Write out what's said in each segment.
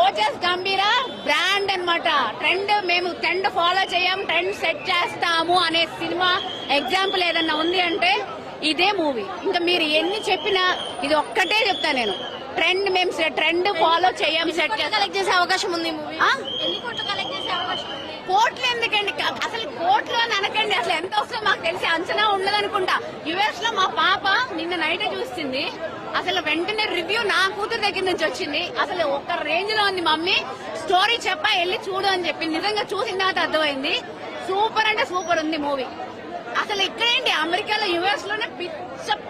ఓజస్ గంభీర brand అన్నమాట. మేము trend follow చేయం, ట్రెండ్ సెట్ చేస్తాము అనే సినిమా ఎగ్జాంపుల్ ఏదన్నా ఉంది అంటే ఇదే మూవీ. ఇంకా మీరు ఎన్ని చెప్పినా ఇది ఒక్కటే చెప్తా నేను, ట్రెండ్ ఫాలో చేయం, సెట్ కలెక్ట్ చేసే అవకాశం ఉంది మూవీ. ఆ? ఎన్ని కోట్లు కలెక్ట్ చేసే అవకాశం ఉంది? కోట్లు ఎందుకండి, అసలు కోట్లు అని అనకండి. అసలు ఎంత వస్తుందో మాకు తెలిసి అంచనా ఉండదు అనుకుంటా. యుఎస్ లో మా పాప నిన్న నైట్ చూస్తుంది, అసలు వెంటనే రివ్యూ నా కూతురు దగ్గర నుంచి వచ్చింది. అసలు ఒక రేంజ్ లో ఉంది, మమ్మీ స్టోరీ చెప్పా వెళ్ళి చూడు అని చెప్పింది. నిజంగా చూసిన తర్వాత అర్థమైంది, సూపర్ అంటే సూపర్ ఉంది మూవీ. అసలు ఇక్కడేంటి అమెరికాలో యుఎస్ లోనే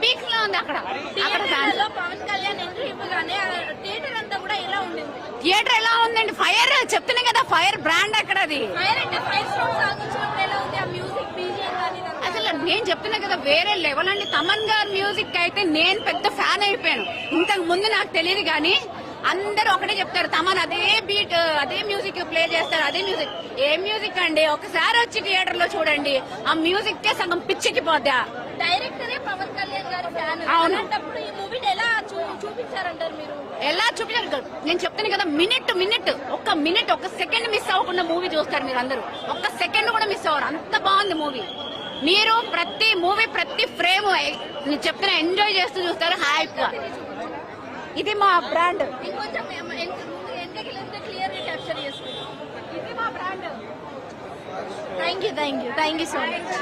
పీక్ లో ఉంది. అక్కడ థియేటర్లో పవన్ కళ్యాణ్ ఎంట్రీ ఇవ్వగానే థియేటర్ అంతా కూడా ఎలా ఉండింది? థియేటర్ ఎలా ఉందండి, ఫైర్ చెప్తున్నాయి కదా, ఫైర్ బ్రాండ్ అక్కడ అది. ఫైర్ అంటే 5 స్టార్ సాగించినప్పుడు ఎలా ఉంది ఆ మ్యూజిక్ బీజిఎం కానీ ఇదంతా? అసలు నేను చెప్తున్నా కదా వేరే లెవెల్ అండి. తమన్ గారి మ్యూజిక్ అయితే నేను పెద్ద ఫ్యాన్ అయిపోయాను. ఇంతకు ముందు నాకు తెలియదు కానీ అందరూ ఒకటే చెప్తారు, తమన్ అదే బీట్ అదే మ్యూజిక్ ప్లే చేస్తారు, అదే మ్యూజిక్. ఏ మ్యూజిక్ అండి, ఒకసారి వచ్చి థియేటర్ లో చూడండి, ఆ మ్యూజిక్ కే సగం పిచ్చెక్కిపోద్దా. డైరెక్టరే పవన్ కళ్యాణ్ గారి ఫ్యాన్. అవును. అలాంటప్పుడు ఈ మూవీని ఎలా చూపించారంటారు మీరు? ఎలా చూపించారు నేను చెప్తాను కదా, ఒక్క సెకండ్ మిస్ అవ్వకుండా మూవీ చూస్తారు మీరు అందరూ. ఒక్క సెకండ్ కూడా మిస్ అవ్వరు, అంత బాగుంది మూవీ. మీరు ప్రతి మూవీ ప్రతి ఫ్రేమ్ నేను చెప్తున్న ఎంజాయ్ చేస్తూ చూస్తారు హ్యాపీగా. ఇది మా బ్రాండ్, ఇంకొంచెం క్లియర్ గా క్యాప్చర్ చేస్తుంది. ఇది మా brand. Thank you so much.